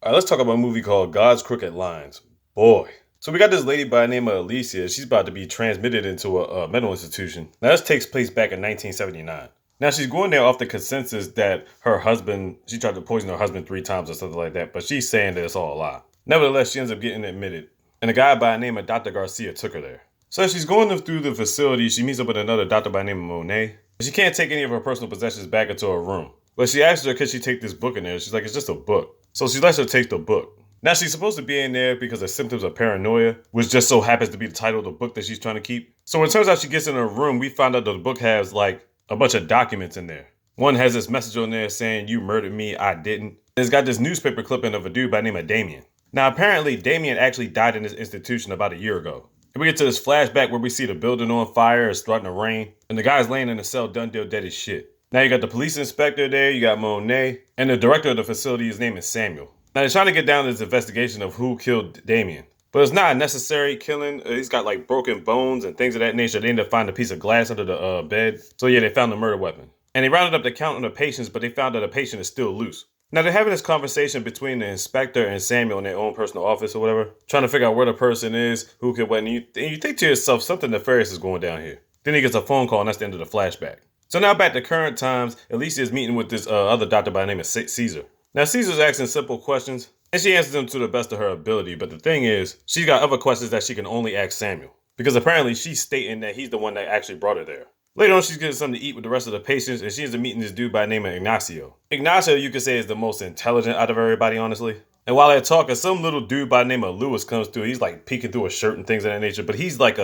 All right, let's talk about a movie called God's Crooked Lines. Boy. So we got this lady by the name of Alicia. She's about to be transmitted into a mental institution. Now this takes place back in 1979. Now she's going there off the consensus that her husband, she tried to poison her husband 3 times or something like that, but she's saying that it's all a lie. Nevertheless, she ends up getting admitted. And a guy by the name of Dr. Garcia took her there. So as she's going through the facility, she meets up with another doctor by the name of Monet. She can't take any of her personal possessions back into her room. But she asks her, could she take this book in there? She's like, it's just a book. So she lets her take the book. Now she's supposed to be in there because of symptoms of paranoia, which just so happens to be the title of the book that she's trying to keep. So it turns out she gets in her room, we find out that the book has like a bunch of documents in there. One has this message on there saying, you murdered me, I didn't. It's got this newspaper clipping of a dude by the name of Damian. Now apparently Damian actually died in this institution about a year ago. And we get to this flashback where we see the building on fire, it's starting to rain, and the guy's laying in the cell done deal dead as shit. Now you got the police inspector there, you got Monet, and the director of the facility, his name is Samuel. Now they're trying to get down to this investigation of who killed Damian. But it's not a necessary killing. He's got like broken bones and things of that nature. They end up finding a piece of glass under the bed. So yeah, they found the murder weapon. And they rounded up the count on the patients, but they found that a patient is still loose. Now they're having this conversation between the inspector and Samuel in their own personal office or whatever, trying to figure out where the person is, who could what. And you think to yourself, something nefarious is going down here. Then he gets a phone call and that's the end of the flashback. So now back to current times, Alicia is meeting with this other doctor by the name of Caesar. Now Caesar's asking simple questions, and she answers them to the best of her ability, but the thing is, she's got other questions that she can only ask Samuel, because apparently she's stating that he's the one that actually brought her there. Later on, she's getting something to eat with the rest of the patients, and she ends up meeting this dude by the name of Ignacio. Ignacio, you could say, is the most intelligent out of everybody, honestly. And while they're talking, some little dude by the name of Lewis comes through. He's like peeking through a shirt and things of that nature, but he's like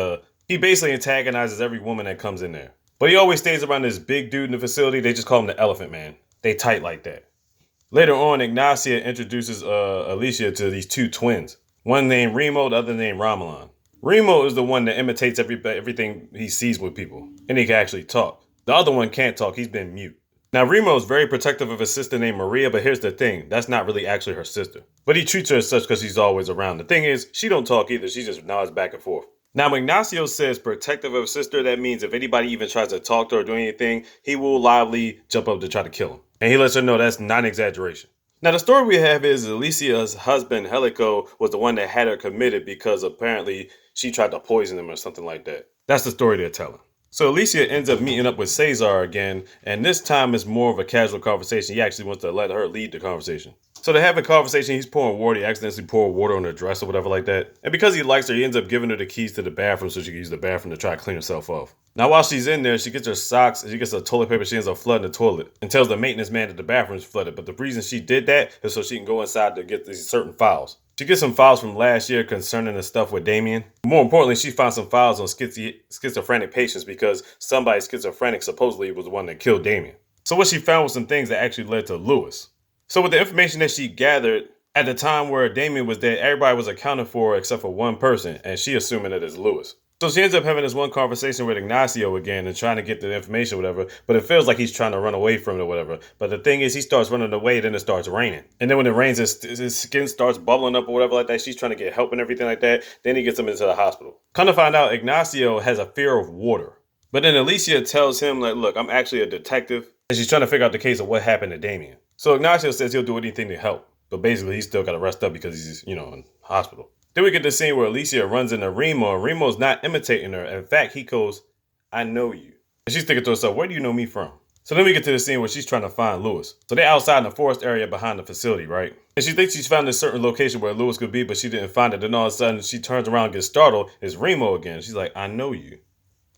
he basically antagonizes every woman that comes in there. But he always stays around this big dude in the facility. They just call him the Elephant Man. They tight like that. Later on, Ignacia introduces Alicia to these two twins. One named Remo, the other named Ramelan. Remo is the one that imitates everything he sees with people, and he can actually talk. The other one can't talk, he's been mute. Now Remo is very protective of his sister named Maria, but here's the thing, that's not really actually her sister. But he treats her as such because she's always around. The thing is, she don't talk either, she just nods back and forth. Now, when Ignacio says protective of his sister, that means if anybody even tries to talk to her or do anything, he will loudly jump up to try to kill him. And he lets her know that's not an exaggeration. Now, the story we have is Alicia's husband, Helico, was the one that had her committed because apparently she tried to poison him or something like that. That's the story they're telling. So Alicia ends up meeting up with Cesar again, and this time it's more of a casual conversation. He actually wants to let her lead the conversation. So they have a conversation, he's pouring water, he accidentally poured water on her dress or whatever like that. And because he likes her, he ends up giving her the keys to the bathroom so she can use the bathroom to try to clean herself off. Now while she's in there, she gets her socks, and she gets her toilet paper, she ends up flooding the toilet. And tells the maintenance man that the bathroom is flooded, but the reason she did that is so she can go inside to get these certain files. She gets some files from last year concerning the stuff with Damian. More importantly, she found some files on schizophrenic patients because somebody schizophrenic supposedly was the one that killed Damian. So what she found was some things that actually led to Lewis. So with the information that she gathered, at the time where Damian was dead, everybody was accounted for except for one person, and she assuming that it's Lewis. So she ends up having this one conversation with Ignacio again and trying to get the information or whatever, but it feels like he's trying to run away from it or whatever. But the thing is, he starts running away, then it starts raining. And then when it rains, his skin starts bubbling up or whatever like that. She's trying to get help and everything like that. Then he gets him into the hospital. Come to find out, Ignacio has a fear of water. But then Alicia tells him, like, look, I'm actually a detective. And she's trying to figure out the case of what happened to Damian. So Ignacio says he'll do anything to help. But basically, he's still got to rest up because he's, in hospital. Then we get the scene where Alicia runs into Remo, and Remo's not imitating her. In fact, he goes, I know you. And she's thinking to herself, where do you know me from? So then we get to the scene where she's trying to find Lewis. So they're outside in the forest area behind the facility, right? And she thinks she's found a certain location where Lewis could be, but she didn't find it. Then all of a sudden, she turns around and gets startled. It's Remo again. She's like, I know you.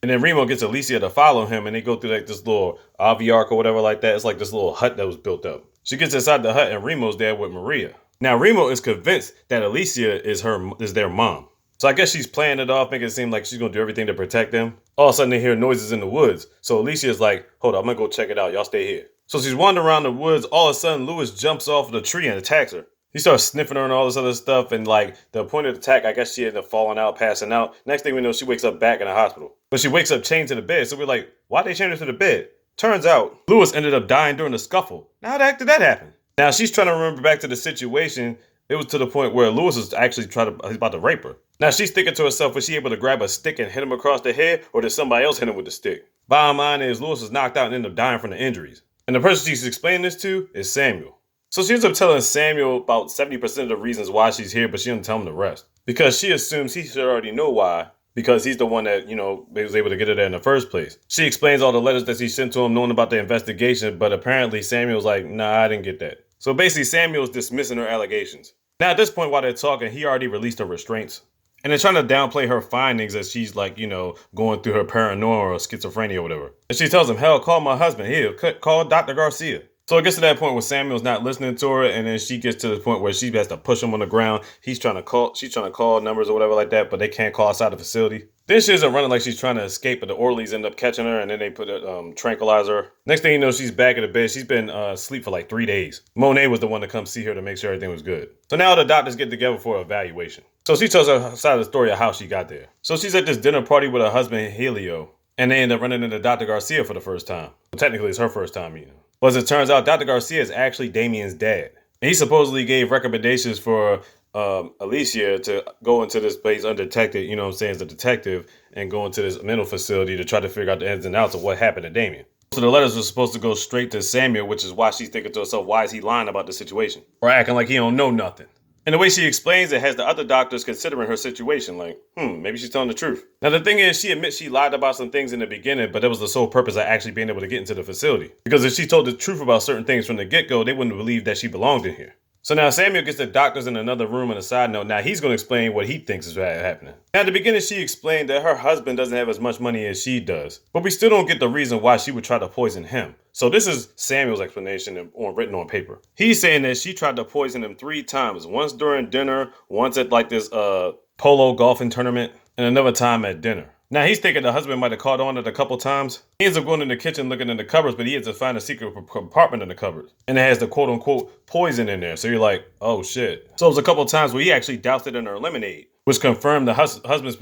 And then Remo gets Alicia to follow him, and they go through like this little Avi arc or whatever like that. It's like this little hut that was built up. She gets inside the hut, and Remo's there with Maria. Now, Remo is convinced that Alicia is their mom. So I guess she's playing it off, making it seem like she's going to do everything to protect them. All of a sudden, they hear noises in the woods. So Alicia is like, hold on, I'm going to go check it out. Y'all stay here. So she's wandering around the woods. All of a sudden, Lewis jumps off the tree and attacks her. He starts sniffing her and all this other stuff. And like the point of the attack, I guess she ended up falling out, passing out. Next thing we know, she wakes up back in the hospital. But she wakes up chained to the bed. So we're like, why'd they chain her to the bed? Turns out, Lewis ended up dying during the scuffle. Now, how the heck did that happen? Now, she's trying to remember back to the situation. It was to the point where Lewis was actually he's about to rape her. Now she's thinking to herself, was she able to grab a stick and hit him across the head, or did somebody else hit him with the stick? Bottom line is Lewis was knocked out and ended up dying from the injuries. And the person she's explaining this to is Samuel. So she ends up telling Samuel about 70% of the reasons why she's here, but she doesn't tell him the rest. Because she assumes he should already know why, because he's the one that, was able to get her there in the first place. She explains all the letters that she sent to him, knowing about the investigation, but apparently Samuel's like, nah, I didn't get that. So basically, Samuel's dismissing her allegations. Now, at this point, while they're talking, he already released her restraints. And they're trying to downplay her findings as she's like, going through her paranoia or schizophrenia or whatever. And she tells him, hell, call my husband. Here, call Dr. Garcia. So it gets to that point where Samuel's not listening to her, and then she gets to the point where she has to push him on the ground. She's trying to call numbers or whatever like that, but they can't call outside the facility. Then she ends up running like she's trying to escape, but the orderlies end up catching her, and then they put a tranquilizer. Next thing you know, she's back in the bed. She's been asleep for like 3 days. Monet was the one to come see her to make sure everything was good. So now the doctors get together for an evaluation. So she tells her side of the story of how she got there. So she's at this dinner party with her husband, Helio, and they end up running into Dr. Garcia for the first time. Well, technically, it's her first time meeting him. But as it turns out, Dr. Garcia is actually Damian's dad. And he supposedly gave recommendations for Alicia to go into this place undetected, as a detective, and go into this mental facility to try to figure out the ins and outs of what happened to Damian. So the letters were supposed to go straight to Samuel, which is why she's thinking to herself, why is he lying about the situation? Or acting like he don't know nothing. And the way she explains it has the other doctors considering her situation, like, maybe she's telling the truth. Now, the thing is, she admits she lied about some things in the beginning, but that was the sole purpose of actually being able to get into the facility. Because if she told the truth about certain things from the get-go, they wouldn't believe that she belonged in here. So now Samuel gets the doctors in another room on a side note. Now he's going to explain what he thinks is happening. Now at the beginning, she explained that her husband doesn't have as much money as she does. But we still don't get the reason why she would try to poison him. So this is Samuel's explanation written on paper. He's saying that she tried to poison him 3 times. Once during dinner, once at like this polo golfing tournament, and another time at dinner. Now he's thinking the husband might have caught on it a couple times. He ends up going in the kitchen looking in the cupboards, but he ends up finding a secret compartment in the cupboards. And it has the quote unquote poison in there. So you're like, oh shit. So it was a couple times where he actually doused it in her lemonade, which confirmed the husband's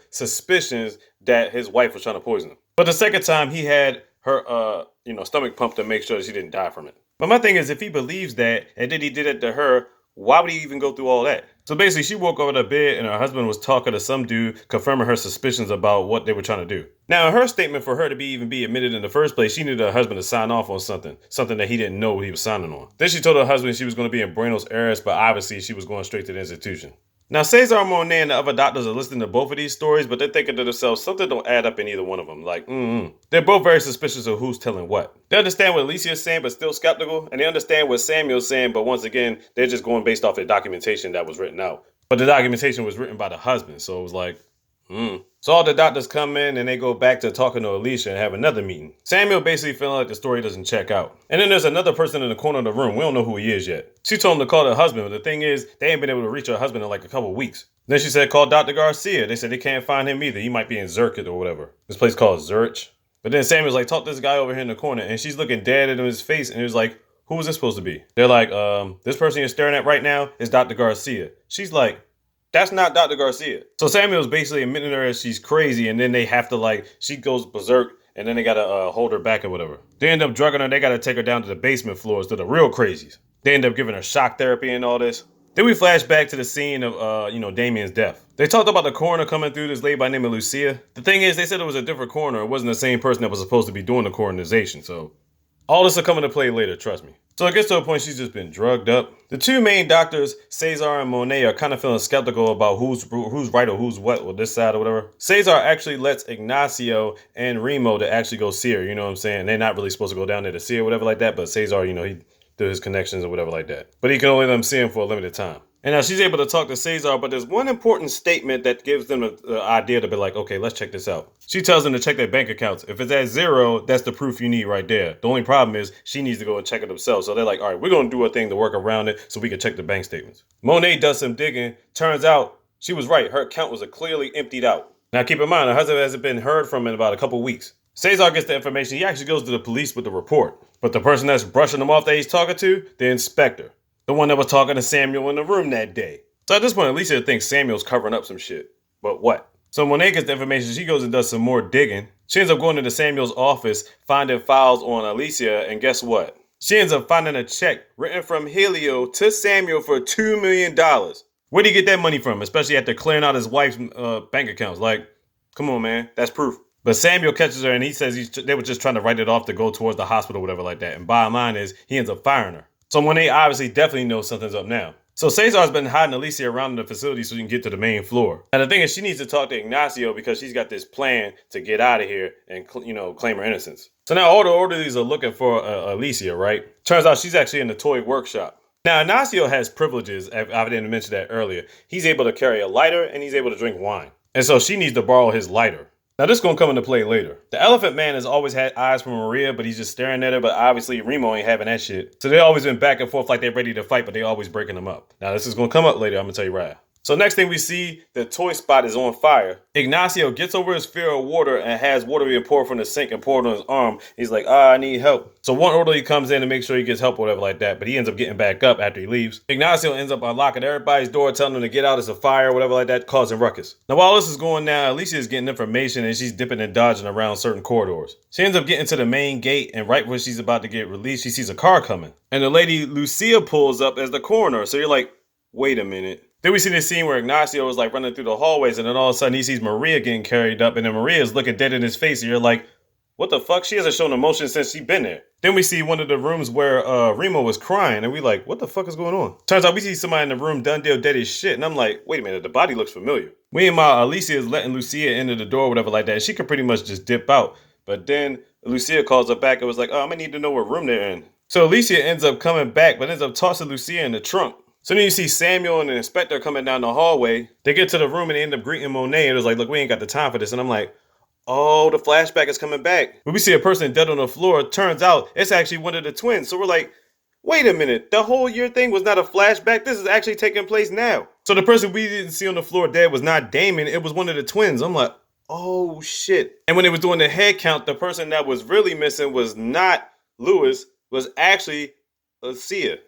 suspicions that his wife was trying to poison him. But the second time he had her stomach pumped to make sure that she didn't die from it. But my thing is, if he believes that and then he did it to her, why would he even go through all that? So basically, she woke up in her bed and her husband was talking to some dude, confirming her suspicions about what they were trying to do. Now, in her statement, for her to be admitted in the first place, she needed her husband to sign off on something that he didn't know what he was signing on. Then she told her husband she was going to be in Buenos Aires, but obviously she was going straight to the institution. Now, Cesar Monet and the other doctors are listening to both of these stories, but they're thinking to themselves, something don't add up in either one of them. Like, They're both very suspicious of who's telling what. They understand what Alicia is saying, but still skeptical, and they understand what Samuel's saying, but once again, they're just going based off the documentation that was written out. But the documentation was written by the husband, so it was like, So all the doctors come in and they go back to talking to Alicia and have another meeting. Samuel basically feeling like the story doesn't check out. And then there's another person in the corner of the room. We don't know who he is yet. She told him to call her husband, but the thing is, they ain't been able to reach her husband in like a couple weeks. Then she said, call Dr. Garcia. They said they can't find him either. He might be in Zurich or whatever. This place called Zurich. But then Samuel's like, talk to this guy over here in the corner. And she's looking dead at his face. And he was like, who was this supposed to be? They're like, this person you're staring at right now is Dr. Garcia. She's like, that's not Dr. Garcia. So Samuel's basically admitting her as she's crazy, and then they have to she goes berserk, and then they gotta hold her back or whatever. They end up drugging her, they gotta take her down to the basement floors to the real crazies. They end up giving her shock therapy and all this. Then we flash back to the scene of, Damian's death. They talked about the coroner coming through, this lady by the name of Lucia. The thing is, they said it was a different coroner. It wasn't the same person that was supposed to be doing the coronization, so all this will come into play later, trust me. So it gets to a point she's just been drugged up. The 2 main doctors, Cesar and Monet, are kind of feeling skeptical about who's right or who's what, or this side or whatever. Cesar actually lets Ignacio and Remo to actually go see her, you know what I'm saying? They're not really supposed to go down there to see her, whatever like that, but Cesar, he did his connections or whatever like that. But he can only let them see him for a limited time. And now she's able to talk to Cesar, but there's one important statement that gives them the idea to be like, okay, let's check this out. She tells them to check their bank accounts. If it's at 0, that's the proof you need right there. The only problem is she needs to go and check it themselves. So they're like, all right, we're going to do a thing to work around it so we can check the bank statements. Monet does some digging. Turns out she was right. Her account was clearly emptied out. Now keep in mind, her husband hasn't been heard from in about a couple weeks. Cesar gets the information. He actually goes to the police with the report. But the person that's brushing him off that he's talking to, the inspector. The one that was talking to Samuel in the room that day. So at this point, Alicia thinks Samuel's covering up some shit. But what? So when Monet gets the information, she goes and does some more digging. She ends up going into Samuel's office, finding files on Alicia, and guess what? She ends up finding a check written from Helio to Samuel for $2 million. Where'd he get that money from? Especially after clearing out his wife's bank accounts. Like, come on, man. That's proof. But Samuel catches her and he says they were just trying to write it off to go towards the hospital, whatever like that. And bottom line is, he ends up firing her. So Monet obviously definitely knows something's up now. So Cesar's been hiding Alicia around in the facility so he can get to the main floor. And the thing is, she needs to talk to Ignacio because she's got this plan to get out of here and, claim her innocence. So now all the orderlies are looking for Alicia, right? Turns out she's actually in the toy workshop. Now, Ignacio has privileges. I didn't mention that earlier. He's able to carry a lighter and he's able to drink wine. And so she needs to borrow his lighter. Now, this is going to come into play later. The Elephant Man has always had eyes for Maria, but he's just staring at her. But obviously, Remo ain't having that shit. So they always been back and forth like they're ready to fight, but they always breaking them up. Now, this is going to come up later. I'm going to tell you right. So next thing we see, the toy spot is on fire. Ignacio gets over his fear of water and has water being poured from the sink and poured on his arm. He's like, I need help. So one orderly comes in to make sure he gets help or whatever like that, but he ends up getting back up after he leaves. Ignacio ends up unlocking everybody's door, telling them to get out. It's a fire or whatever like that, causing ruckus. Now while this is going down, Alicia is getting information and she's dipping and dodging around certain corridors. She ends up getting to the main gate, and right when she's about to get released, she sees a car coming. And the lady Lucia pulls up as the coroner. So you're like, wait a minute. Then we see this scene where Ignacio was like running through the hallways, and then all of a sudden he sees Maria getting carried up, and then Maria is looking dead in his face, and you're like, what the fuck? She hasn't shown emotion since she's been there. Then we see one of the rooms where Remo was crying, and we like, what the fuck is going on? Turns out we see somebody in the room done deal dead as shit, and I'm like, wait a minute, the body looks familiar. Meanwhile, Alicia is letting Lucia into the door or whatever like that, and she could pretty much just dip out. But then Lucia calls her back and was like, oh, I'm gonna need to know what room they're in. So Alicia ends up coming back, but ends up tossing Lucia in the trunk. So then you see Samuel and the inspector coming down the hallway. They get to the room and they end up greeting Monet. And it was like, look, we ain't got the time for this. And I'm like, oh, the flashback is coming back. But we see a person dead on the floor. It turns out it's actually one of the twins. So we're like, wait a minute. The whole year thing was not a flashback. This is actually taking place now. So the person we didn't see on the floor dead was not Damian. It was one of the twins. I'm like, oh, shit. And when they was doing the head count, the person that was really missing was not Lewis, was actually Alicia.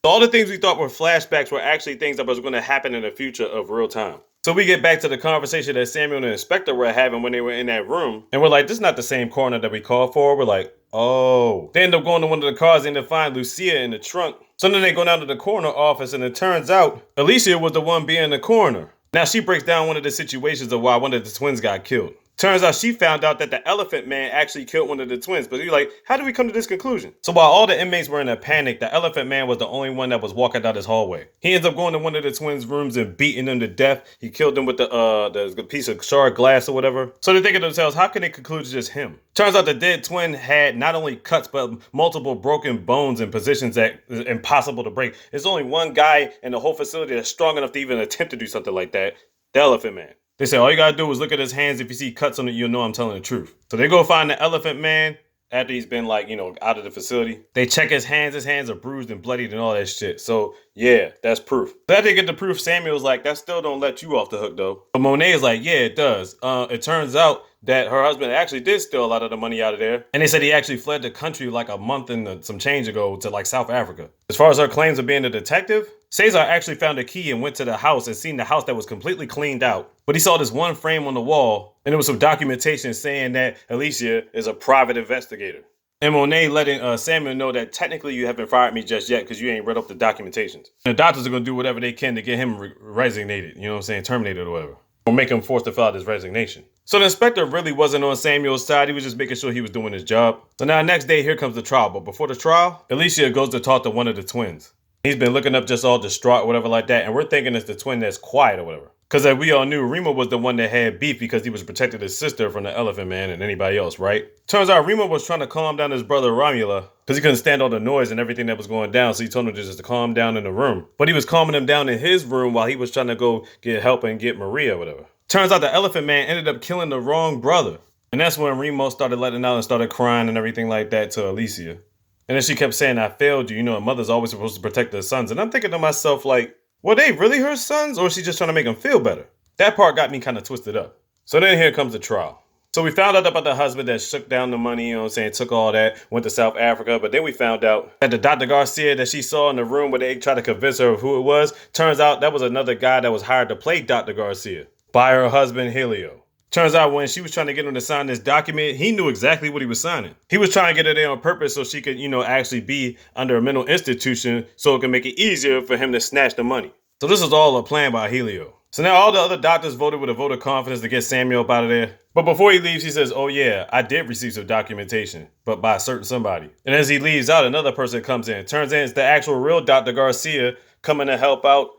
All the things we thought were flashbacks were actually things that was going to happen in the future of real time. So we get back to the conversation that Samuel and the inspector were having when they were in that room. And we're like, this is not the same coroner that we called for. We're like, oh. They end up going to one of the cars and they find Lucia in the trunk. So then they go down to the coroner office and it turns out Alicia was the one being the coroner. Now she breaks down one of the situations of why one of the twins got killed. Turns out she found out that the Elephant Man actually killed one of the twins. But you're like, how did we come to this conclusion? So while all the inmates were in a panic, the Elephant Man was the only one that was walking down his hallway. He ends up going to one of the twins' rooms and beating them to death. He killed them with the piece of shard glass or whatever. So they think to themselves, how can they conclude it's just him? Turns out the dead twin had not only cuts, but multiple broken bones in positions that is impossible to break. There's only one guy in the whole facility that's strong enough to even attempt to do something like that. The Elephant Man. They say all you gotta do is look at his hands. If you see cuts on it, you'll know I'm telling the truth. So they go find the Elephant Man after he's been out of the facility. They check his hands. His hands are bruised and bloodied and all that shit. So yeah, that's proof. But after they get the proof, Samuel's like, that still don't let you off the hook though. But Monet is like, yeah, it does. It turns out that her husband actually did steal a lot of the money out of there. And they said he actually fled the country like a month and some change ago to like South Africa. As far as her claims of being a detective, Cesar actually found a key and went to the house and seen the house that was completely cleaned out. But he saw this one frame on the wall and there was some documentation saying that Alicia is a private investigator. And Monet letting Samuel know that technically you haven't fired me just yet because you ain't read up the documentations. And the doctors are going to do whatever they can to get him resignated, you know what I'm saying, terminated or whatever. Or make him forced to fill out his resignation. So the inspector really wasn't on Samuel's side. He was just making sure he was doing his job. So now next day, here comes the trial. But before the trial, Alicia goes to talk to one of the twins. He's been looking up just all distraught or whatever like that. And we're thinking it's the twin that's quiet or whatever. Because as we all knew, Remo was the one that had beef because he was protecting his sister from the Elephant Man and anybody else, right? Turns out Remo was trying to calm down his brother Romula because he couldn't stand all the noise and everything that was going down. So he told him just to calm down in the room. But he was calming him down in his room while he was trying to go get help and get Maria or whatever. Turns out the Elephant Man ended up killing the wrong brother. And that's when Remo started letting out and started crying and everything like that to Alicia. And then she kept saying, I failed you. You know, a mother's always supposed to protect her sons. And I'm thinking to myself, like, were they really her sons? Or is she just trying to make them feel better? That part got me kind of twisted up. So then here comes the trial. So we found out about the husband that shook down the money, you know what I'm saying, took all that, went to South Africa. But then we found out that the Dr. Garcia that she saw in the room where they tried to convince her of who it was, turns out that was another guy that was hired to play Dr. Garcia by her husband, Helio. Turns out when she was trying to get him to sign this document, he knew exactly what he was signing. He was trying to get her there on purpose so she could, actually be under a mental institution so it could make it easier for him to snatch the money. So this was all a plan by Helio. So now all the other doctors voted with a vote of confidence to get Samuel up out of there. But before he leaves, he says, "Oh yeah, I did receive some documentation, but by a certain somebody." And as he leaves out, another person comes in. Turns in it's the actual real Dr. Garcia coming to help out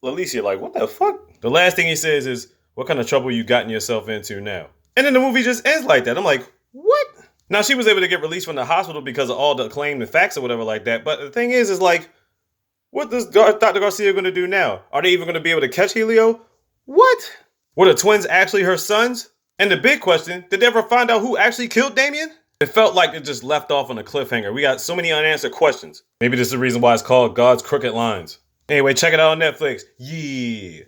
Alicia. Like, what the fuck? The last thing he says is, "What kind of trouble you gotten yourself into now?" And then the movie just ends like that. I'm like, what? Now she was able to get released from the hospital because of all the claim and facts or whatever like that. But the thing is like, what is Dr. Garcia going to do now? Are they even going to be able to catch Helio? What? Were the twins actually her sons? And the big question, did they ever find out who actually killed Damian? It felt like it just left off on a cliffhanger. We got so many unanswered questions. Maybe this is the reason why it's called God's Crooked Lines. Anyway, check it out on Netflix. Yeah.